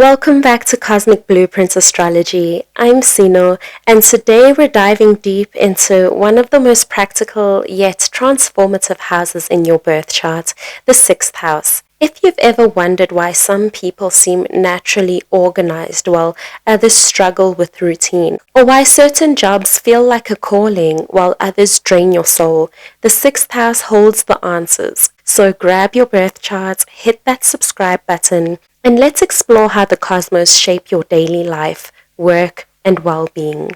Welcome back to Cosmic Blueprints Astrology. I'm Sino, and today we're diving deep into one of the most practical yet transformative houses in your birth chart, the sixth house. If you've ever wondered why some people seem naturally organized while others struggle with routine, or why certain jobs feel like a calling while others drain your soul, the sixth house holds the answers. So grab your birth chart, hit that subscribe button, and let's explore how the cosmos shape your daily life, work, and well-being.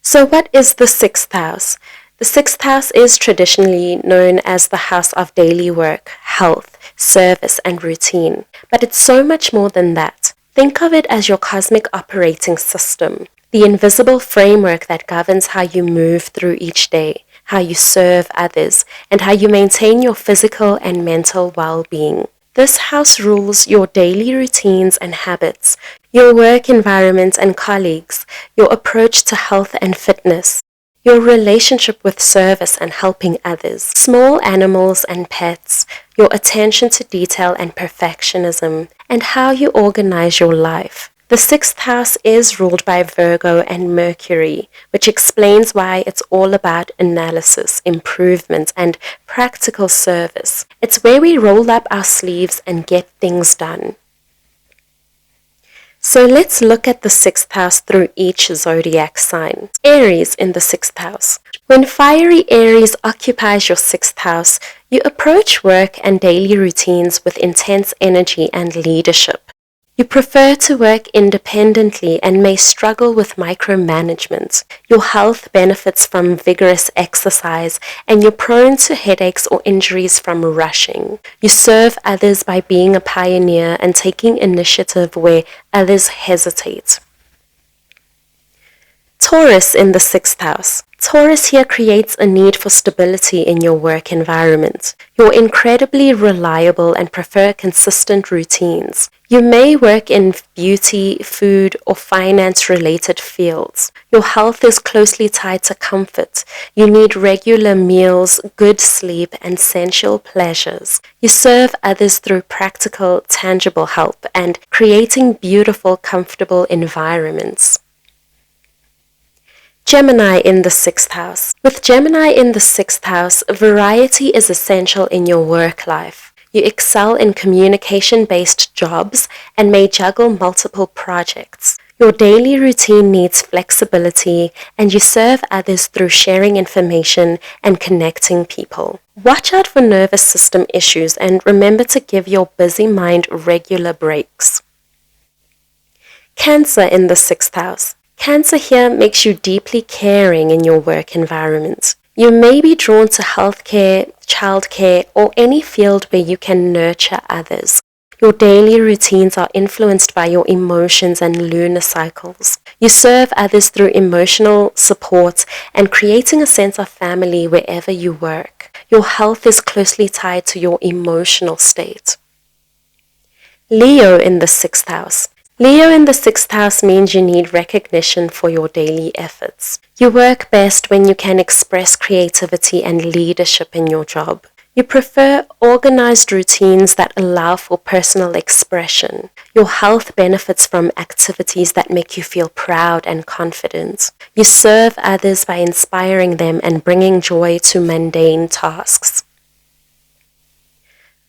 So what is the sixth house? The sixth house is traditionally known as the house of daily work, health, service, and routine. But it's so much more than that. Think of it as your cosmic operating system, the invisible framework that governs how you move through each day, how you serve others, and how you maintain your physical and mental well-being. This house rules your daily routines and habits, your work environment and colleagues, your approach to health and fitness, your relationship with service and helping others, small animals and pets, your attention to detail and perfectionism, and how you organize your life. The sixth house is ruled by Virgo and Mercury, which explains why it's all about analysis, improvement, and practical service. It's where we roll up our sleeves and get things done. So let's look at the sixth house through each zodiac sign. Aries in the sixth house. When fiery Aries occupies your sixth house, you approach work and daily routines with intense energy and leadership. You prefer to work independently and may struggle with micromanagement. Your health benefits from vigorous exercise, and you're prone to headaches or injuries from rushing. You serve others by being a pioneer and taking initiative where others hesitate. Taurus in the sixth house. Taurus here creates a need for stability in your work environment. You're incredibly reliable and prefer consistent routines. You may work in beauty, food, or finance-related fields. Your health is closely tied to comfort. You need regular meals, good sleep, and sensual pleasures. You serve others through practical, tangible help and creating beautiful, comfortable environments. Gemini in the sixth house. With Gemini in the sixth house, variety is essential in your work life. You excel in communication-based jobs and may juggle multiple projects. Your daily routine needs flexibility, and you serve others through sharing information and connecting people. Watch out for nervous system issues and remember to give your busy mind regular breaks. Cancer in the sixth house. Cancer here makes you deeply caring in your work environment. You may be drawn to healthcare, childcare, or any field where you can nurture others. Your daily routines are influenced by your emotions and lunar cycles. You serve others through emotional support and creating a sense of family wherever you work. Your health is closely tied to your emotional state. Leo in the sixth house. Leo in the sixth house means you need recognition for your daily efforts. You work best when you can express creativity and leadership in your job. You prefer organized routines that allow for personal expression. Your health benefits from activities that make you feel proud and confident. You serve others by inspiring them and bringing joy to mundane tasks.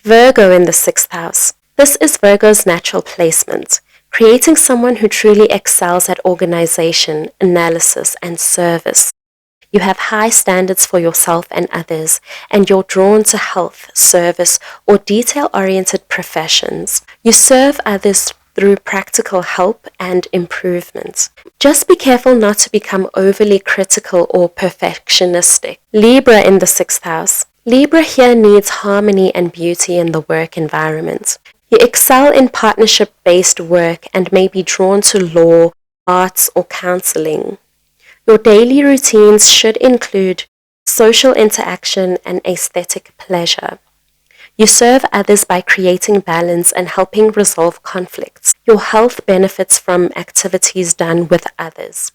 Virgo in the sixth house. This is Virgo's natural placement, creating someone who truly excels at organization, analysis, and service. You have high standards for yourself and others, and you're drawn to health, service, or detail-oriented professions. You serve others through practical help and improvement. Just be careful not to become overly critical or perfectionistic. Libra in the sixth house. Libra here needs harmony and beauty in the work environment. You excel in partnership-based work and may be drawn to law, arts, or counseling. Your daily routines should include social interaction and aesthetic pleasure. You serve others by creating balance and helping resolve conflicts. Your health benefits from activities done with others.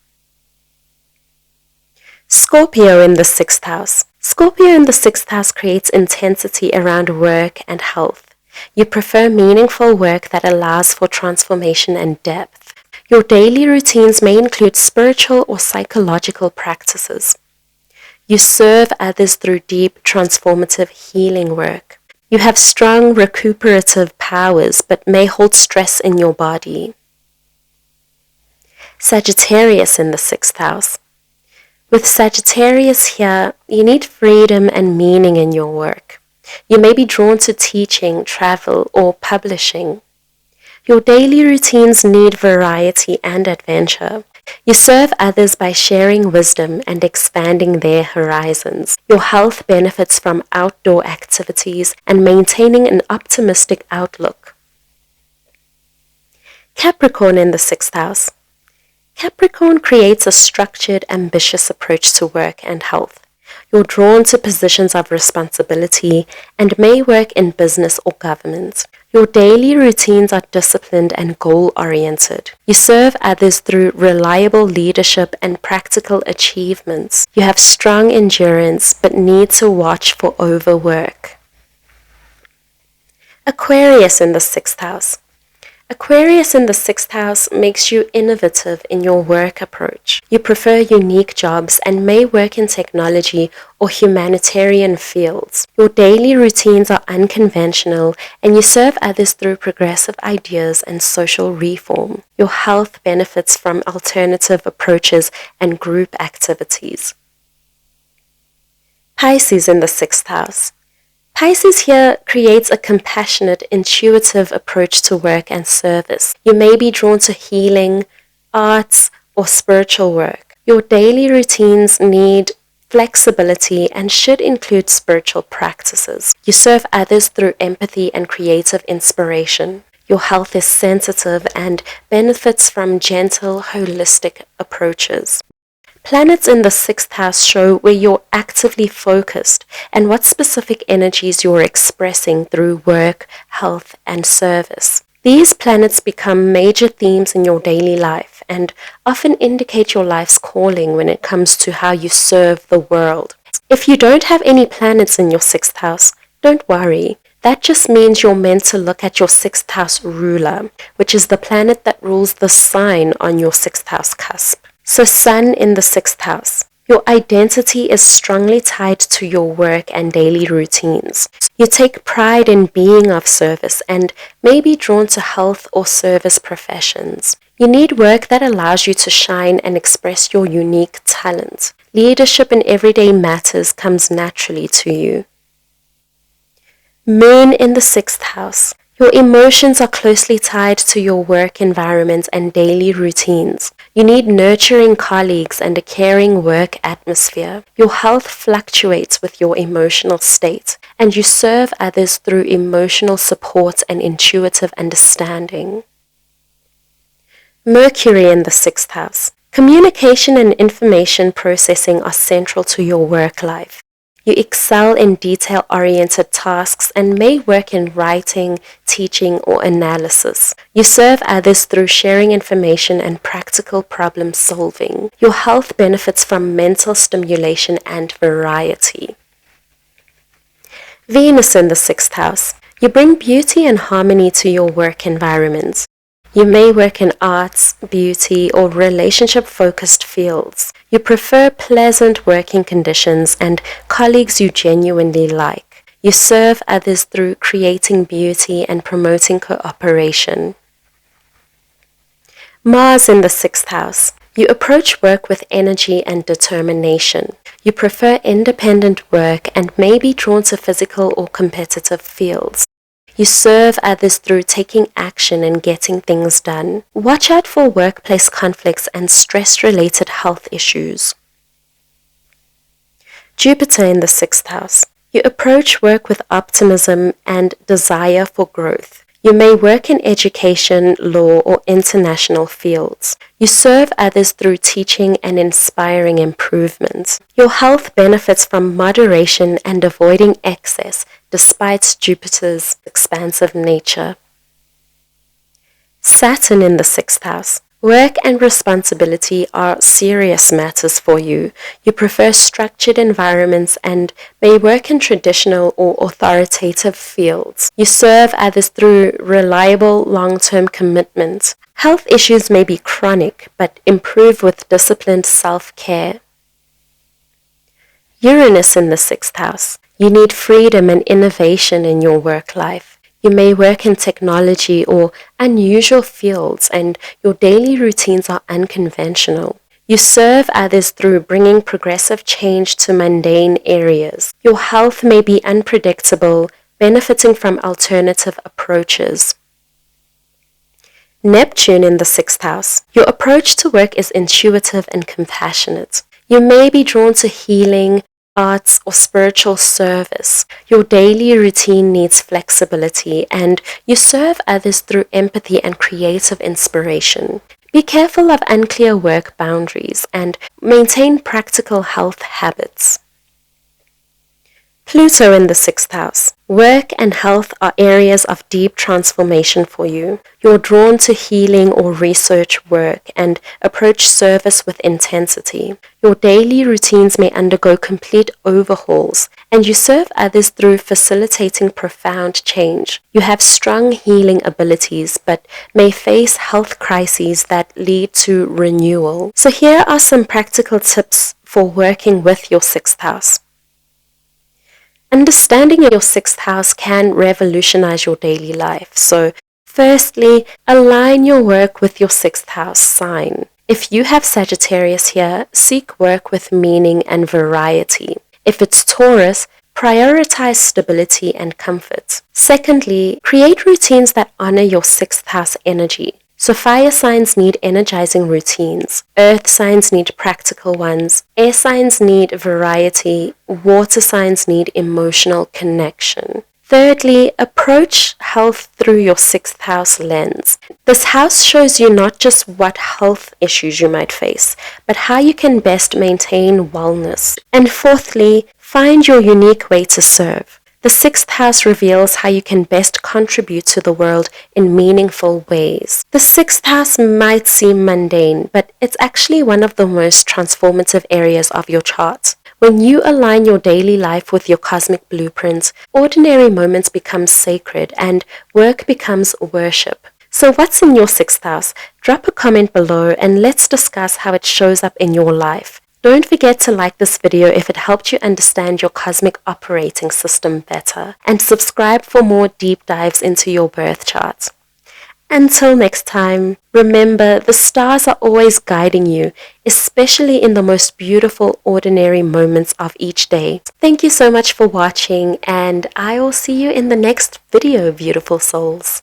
Scorpio in the sixth house. Scorpio in the sixth house creates intensity around work and health. You prefer meaningful work that allows for transformation and depth. Your daily routines may include spiritual or psychological practices. You serve others through deep, transformative healing work. You have strong recuperative powers but may hold stress in your body. Sagittarius in the 6th house. With Sagittarius here, you need freedom and meaning in your work. You may be drawn to teaching, travel, or publishing. Your daily routines need variety and adventure. You serve others by sharing wisdom and expanding their horizons. Your health benefits from outdoor activities and maintaining an optimistic outlook. Capricorn in the 6th house. Capricorn creates a structured, ambitious approach to work and health. You're drawn to positions of responsibility and may work in business or government. Your daily routines are disciplined and goal-oriented. You serve others through reliable leadership and practical achievements. You have strong endurance but need to watch for overwork. Aquarius in the 6th house. Aquarius in the 6th house makes you innovative in your work approach. You prefer unique jobs and may work in technology or humanitarian fields. Your daily routines are unconventional and you serve others through progressive ideas and social reform. Your health benefits from alternative approaches and group activities. Pisces in the 6th house. Pisces here creates a compassionate, intuitive approach to work and service. You may be drawn to healing, arts, or spiritual work. Your daily routines need flexibility and should include spiritual practices. You serve others through empathy and creative inspiration. Your health is sensitive and benefits from gentle, holistic approaches. Planets in the 6th house show where you're actively focused and what specific energies you're expressing through work, health, and service. These planets become major themes in your daily life and often indicate your life's calling when it comes to how you serve the world. If you don't have any planets in your 6th house, don't worry. That just means you're meant to look at your 6th house ruler, which is the planet that rules the sign on your 6th house cusp. So Sun in the 6th house. Your identity is strongly tied to your work and daily routines. You take pride in being of service and may be drawn to health or service professions. You need work that allows you to shine and express your unique talent. Leadership in everyday matters comes naturally to you. Moon in the 6th house. Your emotions are closely tied to your work environment and daily routines. You need nurturing colleagues and a caring work atmosphere. Your health fluctuates with your emotional state, and you serve others through emotional support and intuitive understanding. Mercury in the 6th house. Communication and information processing are central to your work life. You excel in detail-oriented tasks and may work in writing, teaching, or analysis. You serve others through sharing information and practical problem solving. Your health benefits from mental stimulation and variety. Venus in the 6th house. You bring beauty and harmony to your work environment. You may work in arts, beauty, or relationship-focused fields. You prefer pleasant working conditions and colleagues you genuinely like. You serve others through creating beauty and promoting cooperation. Mars in the 6th house. You approach work with energy and determination. You prefer independent work and may be drawn to physical or competitive fields. You serve others through taking action and getting things done. Watch out for workplace conflicts and stress-related health issues. Jupiter in the 6th house. You approach work with optimism and desire for growth. You may work in education, law, or international fields. You serve others through teaching and inspiring improvement. Your health benefits from moderation and avoiding excess, despite Jupiter's expansive nature. Saturn in the 6th house. Work and responsibility are serious matters for you. You prefer structured environments and may work in traditional or authoritative fields. You serve others through reliable long-term commitment. Health issues may be chronic, but improve with disciplined self-care. Uranus in the 6th house. You need freedom and innovation in your work life. You may work in technology or unusual fields, and your daily routines are unconventional. You serve others through bringing progressive change to mundane areas. Your health may be unpredictable, benefiting from alternative approaches. Neptune in the 6th house. Your approach to work is intuitive and compassionate. You may be drawn to healing, arts, or spiritual service. Your daily routine needs flexibility, and you serve others through empathy and creative inspiration. Be careful of unclear work boundaries and maintain practical health habits. Pluto in the 6th house. Work and health are areas of deep transformation for you. You're drawn to healing or research work and approach service with intensity. Your daily routines may undergo complete overhauls, and you serve others through facilitating profound change. You have strong healing abilities, but may face health crises that lead to renewal. So here are some practical tips for working with your 6th house. Understanding your 6th house can revolutionize your daily life. So, firstly, align your work with your 6th house sign. If you have Sagittarius here, seek work with meaning and variety. If it's Taurus, prioritize stability and comfort. Secondly, create routines that honor your 6th house energy. So fire signs need energizing routines, earth signs need practical ones, air signs need variety, water signs need emotional connection. Thirdly, approach health through your 6th house lens. This house shows you not just what health issues you might face, but how you can best maintain wellness. And fourthly, find your unique way to serve. The 6th house reveals how you can best contribute to the world in meaningful ways. The 6th house might seem mundane, but it's actually one of the most transformative areas of your chart. When you align your daily life with your cosmic blueprint, ordinary moments become sacred and work becomes worship. So what's in your 6th house? Drop a comment below and let's discuss how it shows up in your life. Don't forget to like this video if it helped you understand your cosmic operating system better, and subscribe for more deep dives into your birth chart. Until next time, remember the stars are always guiding you, especially in the most beautiful ordinary moments of each day. Thank you so much for watching, and I will see you in the next video, beautiful souls.